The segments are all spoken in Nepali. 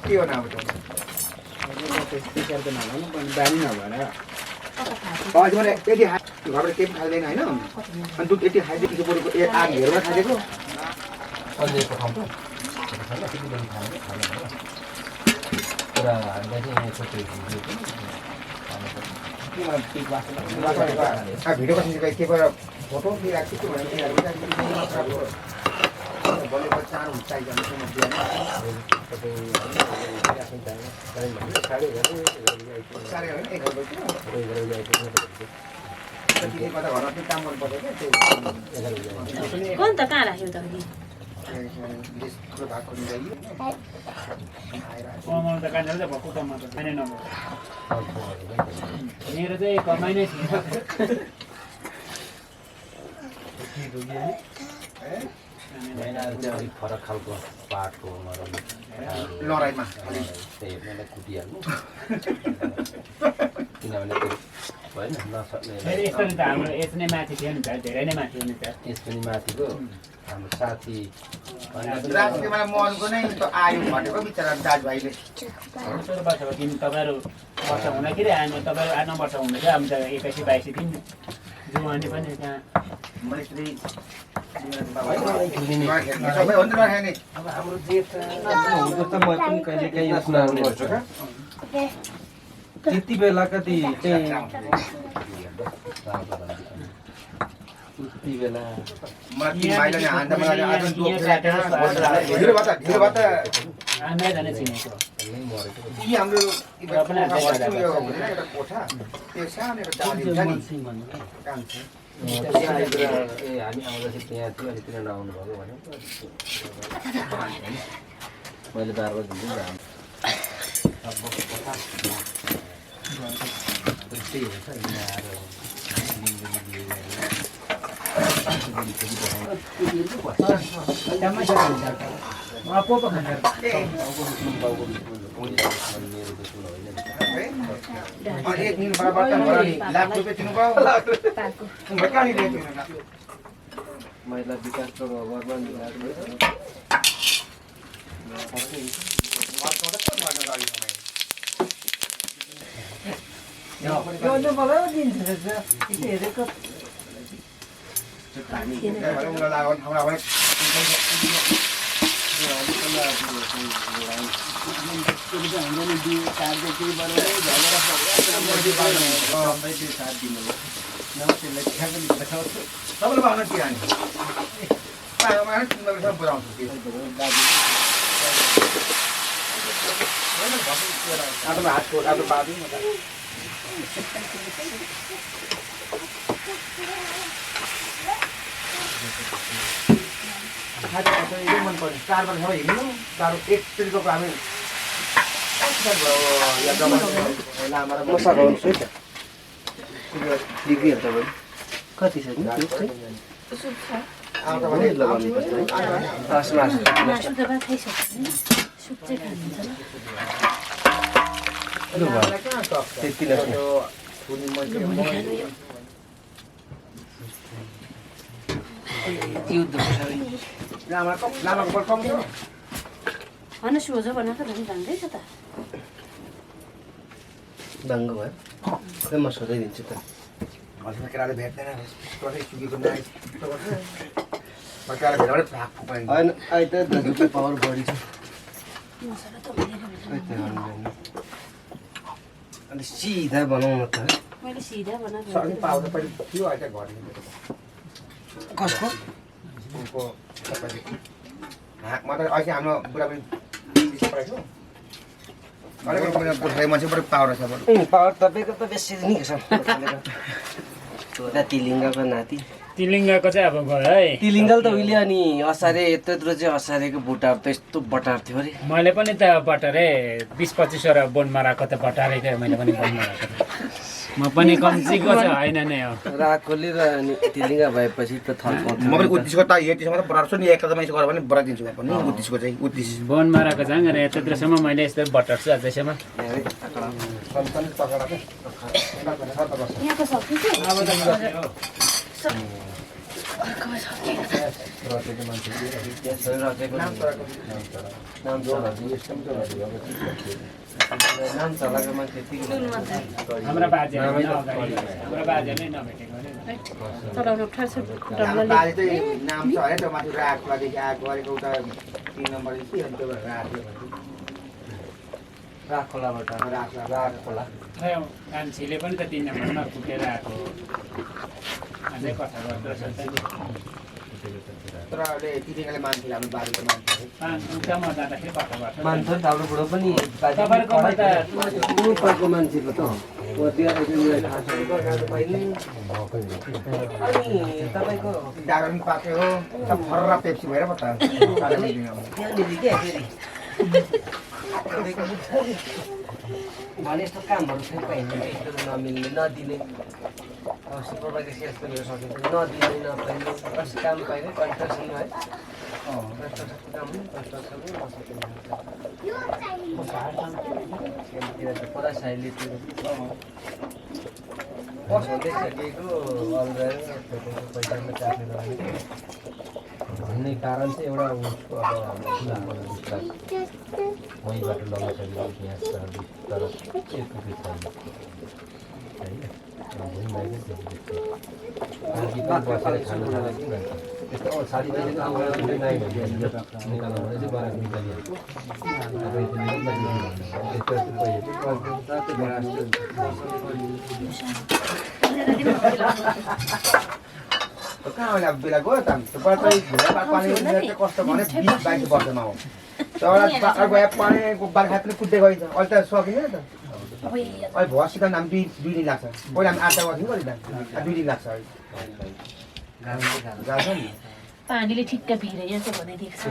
के हो नाम मैले यति घरबाट केही खाँदैन होइन अनि दुध यति खाइदिएको बरुको आग हेरेर खाइदिएको भिडियो कसरी के गरेर फोटो राख्छु चार हुन्छ कौन त कहाँ राख्यो त मेरो चाहिँ कमाइ नै थिएन अलिक फरक खालको पाटको लडाइँमा हेर्नलाई कुटिहाल्नु किनभने त्यो होइन नसक्ने यस्तो नि त हाम्रो एज नै माथि थियो नि त धेरै नै माथि हो नि त यस पनि माथिको हाम्रो साथी राष्ट्रियमा मनको नै आयो भनेको बिचरा दाजुभाइले 16 वर्ष भयो तिमी तपाईँहरू वर्ष हुँदाखेरि आएन तपाईँहरू 8-9 वर्ष हुँदैछ अब त 21-22 दिन जुवानी पनि त्यहाँ अब हाम्रो जेठ हुँदा त म पनि कहिले काहीँ सुनाउने गर्छु क्या त्यति बेला कति चाहिँ त्यति बेला हामीलाई जाने चिनेको हामी आउँदाखेरि त्यहाँ थियो अनि किन नआउनु भएको भने मैले बार बार दिन्छु त्यही हुन्छ महिला विकास मन पर्छ 4 वर्ष हिँड्नु 4 एक तरिकाको हामी कति छ लामाको बल कम छ होइन सोझो बनाएको झन् जान्दैछ त दङ्ग भयो खै म सोधाइदिन्छु त हस्पिटल केटाले भेट्दैन कसै सुकेको नाइ केटाले भेट्यो भने भाग फुकाइन्छ होइन अहिले त दाजुको पावर बढी छ अनि सिधा बनाउनु त मैले सिधा बनाएको सबै पाउडर पनि थियो अहिले घरमा कसको उनको सबैले मतलब अहिले हाम्रो बुढा पनि पढाएको अलिकति गोर्खाली मान्छे बरु पावर छ बरु पावर तपाईँको त बेसी नै छ छोरा तिलिङ्गको नाति तिलिङ्गाको चाहिँ अब गयो है तिलिङ्गल त उहिले अनि असारे यत्रो चाहिँ असारेको बुटाहरू त यस्तो बटार थियो अरे मैले पनि त बटारे 20-25 बोनमा राखेको त बटारे थियो मैले पनि बोनमा राखेको म पनि कम्चीको चाहिँ होइन नै हो राकोले र अनि तिलिङ्गा भएपछि त थर्काउँछ म पनि उत्तिसको त यतिसम्म त बढाउँछु नि 1 कदम यसो गरेर पनि बढाइदिन्छु म पनि उत्तिसको चाहिँ उत्तिस बोनमा राखेको चाहिँ गरेर त्यत्रोसम्म मैले यस्तो बटार्छु अझैसम्म यहाँको सब्जी चाहिँ अब त नाम चलाएको मान्छे हाम्रो बाजेहरूले नभेटेको अरे चलाउनु अप्ठ्यारो छ हाम्रो बाजे चाहिँ नाम छ है त्यो माथि राखलादेखि आएको गरेको उता 3 नम्बर कि अनि त्यो राख्यो राखोलाबाट राखोला खै मान्छेले पनि त 3 नम्बरमा फुटेर आएको अझै कथा गर्दो रहेछ तर अहिले तिनीहरूले मान्छेले हाम्रो बाजेको मान्छे उतामा जाँदाखेरि कथा गर्छ मान्छ नि त हाम्रो बुढो पनि तपाईँहरूकोमा त उनीहरूको मान्छेको त अनि तपाईँको डाँडा पनि पाक्यो हो सब फर्रा पेप्सी भएर पो त त्यहाँनिर क्या फेरि भने यस्तो कामहरू फेरि पाइँदैन यस्तो नमिल्ने नदिने अब सुपरभाइजर सेल्स पनि सकिन्छ नदिने नपाइने कस्तो काम पाइने कन्स्ट्रक्सन है कन्स्ट्रक्सनको काम पनि कन्स्ट्रक्सनमै नसकिने त पुरा साइलेतिर कसो देखिसकेको अलरेडी पैसामा चाख्ने रहने भन्ने कारण चाहिँ एउटा उसको अब फुलहरूको विश्वास वहीँबाट लगाउन सकिन्छ यहाँ तर एकपट्टि छैन होइन भुइँबाटै देखिन्छ बसेर खानु थाल्यो कि मान्छे त्यस्तो साथी निकाल्नु भने चाहिँ गराएको निकालिहाल्छ कहाँ अहिले अब बेला गयो त पानी कस्तो भने 20-22 वर्षमा हो एउटा गए पानी बाख्रा पनि कुद्दै गइन्छ अहिले त सकिँदैन त अहिले भुवासित हामी 2 दिन लाग्छ पहिला हामी 8 गर्थ्यौँ कति त 2 दिन लाग्छ अहिले जान्छ नि पानीले ठिक्क भिरे यहाँ चाहिँ बनाइदिएको छ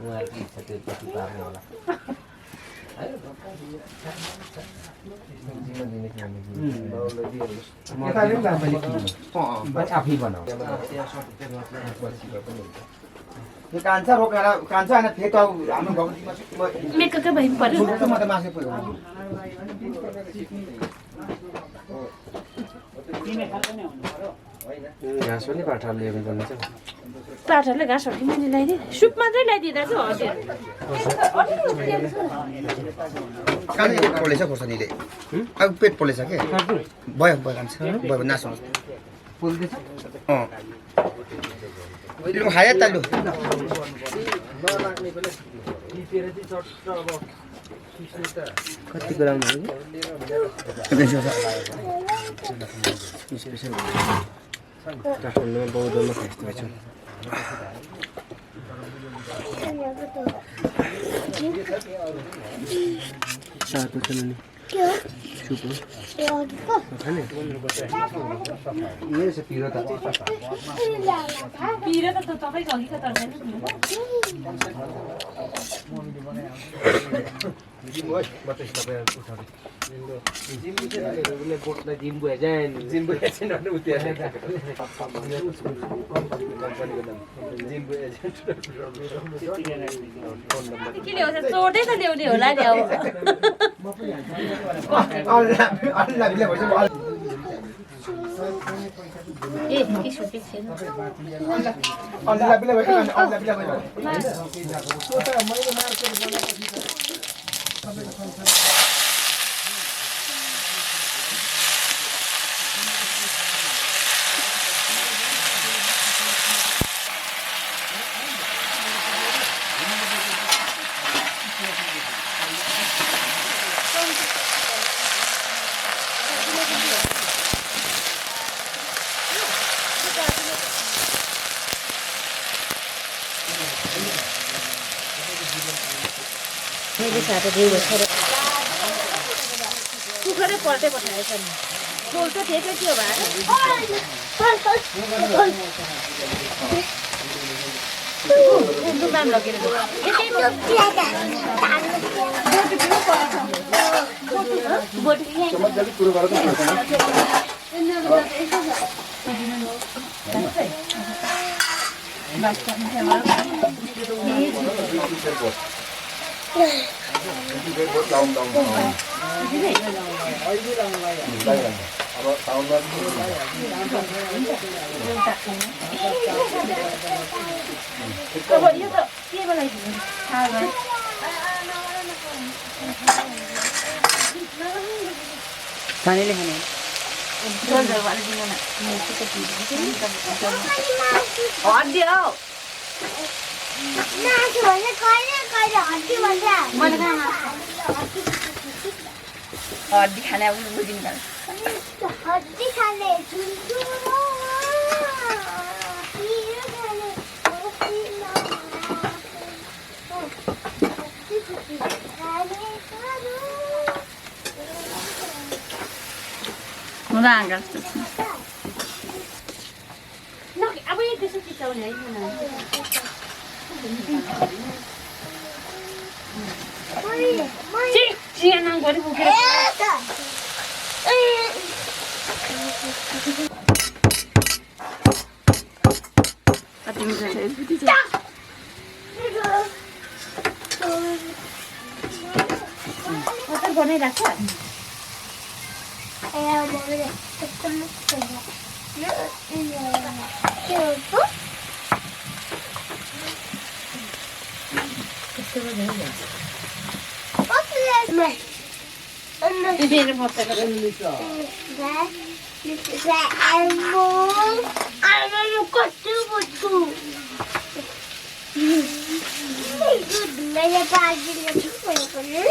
उहाँहरूको इच्छा त्यसपछि पार्ने होला आफै बनाउँछ यो कान्छ रोकेर कान्छ होइन फेरि हाम्रो घरको मेकअपकै भइ पर्यो म त मासु पुग्यो घाँस पनि पाठाले ल्याउनु पर्ने छ पाठाले घाँसहरू कि मैले ल्याइदिएँ सुप मात्रै ल्याइदिँदा चाहिँ हजुर काने पोलेछ खोर्सानीले अब पेट पोलेछ के भयो भयो कान्छ भयो नासो पोल्दैछ लु खाए त लु कति ग्राम हो काठमाडौँमा बौद्धमा खाइस्तो भएछ सातो छ नि सुप खाने मेरो छ पिरो त पिरो त तपाईँको अघिको तरकारी जिम्बु एजेन्ट के ल्याउँछ चोटै त ल्याउने होला नि अब ए के सुटे छैन मैले साथै दिएको छ कुखुरै पल्टै पठाएछ नि पोल्छ ठेक्यो के हो भाइ दुकान लगेर मजाले कुरो गरेर त अब साउन्डमा अब यो त के बनाइदिनु थाहा भयो खानेले खाने हड्डी हौ हड्डी खाने अब बुझिन्छ हड्डी खाने अब यो त्यसो चिसाउने चिना गरी बोकेर कति मिठो अचार बनाइराख्छ मेरो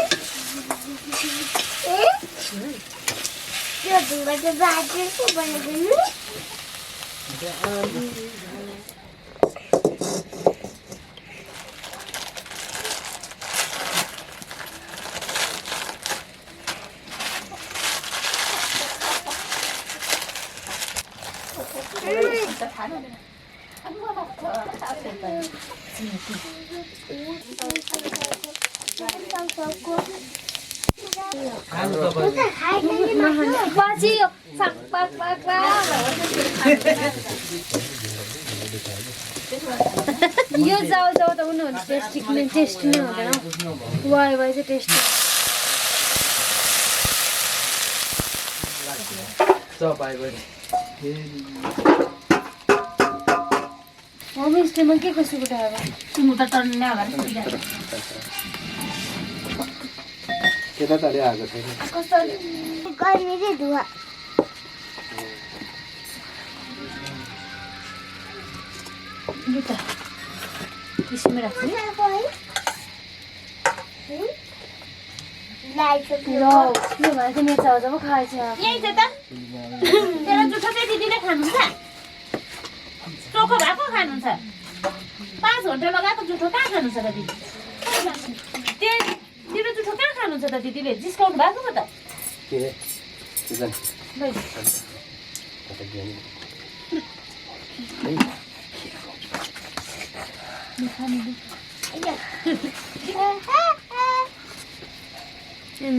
यो जाऊ जाऊ त उनीहरू टेस्टी नै हुँदैन वाइ वाइ चाहिँ टेस्टी होमस्टेमा के कसो कुटायो सुन्नु त टन्ने होला त्यता तले आएको छैन कस्तो गर्मी चाहिँ धुवा यो त त्यसमै राख्छु यो भएर चाहिँ मेरो चाउचाउ पो खाएछ यही छ त तेरो जुठो चाहिँ दिदीले खानुहुन्छ चोखो भएको खानुहुन्छ 5 घन्टा लगाएको जुठो कहाँ खानुहुन्छ त दिदी तेरो जुठो कहाँ खानुहुन्छ त दिदीले डिस्काउन्ट भएको पो त के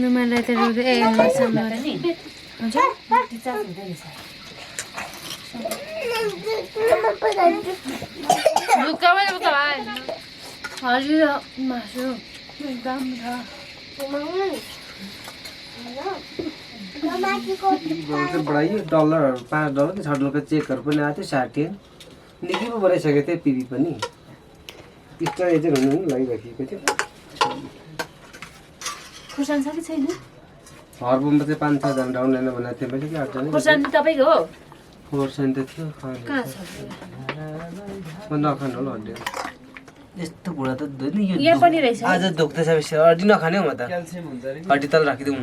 मलाई त रोड ए मसँग नि हजुर हजुर मासु एकदम बढाइयो डलरहरू $5 कि $6 चेकहरू पनि आएको थियो 60 निकै पो बढाइसकेको थियो पिबी पनि एक्स्ट्रा एजेन्ट हुनु पनि लागिराखेको थियो खुर्सानी छ कि छैन हरबममा चाहिँ 5-6 जना डाउनलाइन बनाएको थियो मैले कि 8 जना खुर्सानी तपाईँको हो खोर्सानी त थियो कहाँ छ म नखानु होला हड्डी यस्तो बुढा त नि यहाँ पनि रहेछ आज दुख्दैछ बेसी हड्डी नखाने हो म त हड्डी तल राखिदिउँ न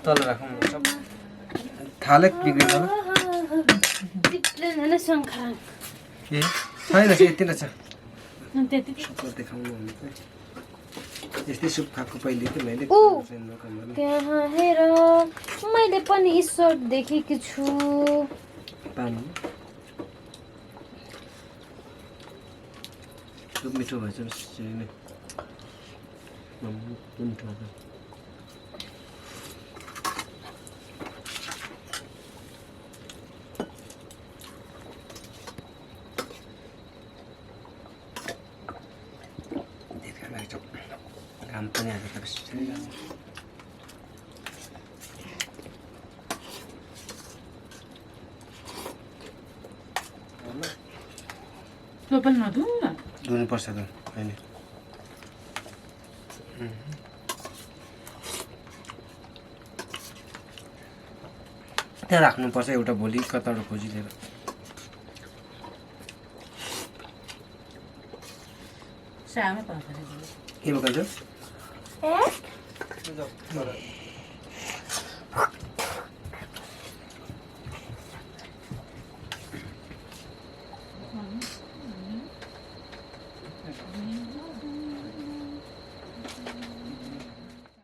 तल राखौँ सब थाले बिग्रिन्छ चिप्लेन शङ्खा ए छैन यति नै छ त्यति देखाउनु भने चाहिँ त्यस्तै सुप खाएको पहिले त मैले ऊ त्यहाँ हेर मैले पनि ईश्वर देखेकी छु पानी सुप मिठो भएछ त्यसरी नै मिठो भएछ काम पनि आएको त धुनुपर्छ त होइन त्यहाँ राख्नुपर्छ एउटा भोलि कताबाट खोजिदिएर सानो पाउँछ के पकाउँछ ए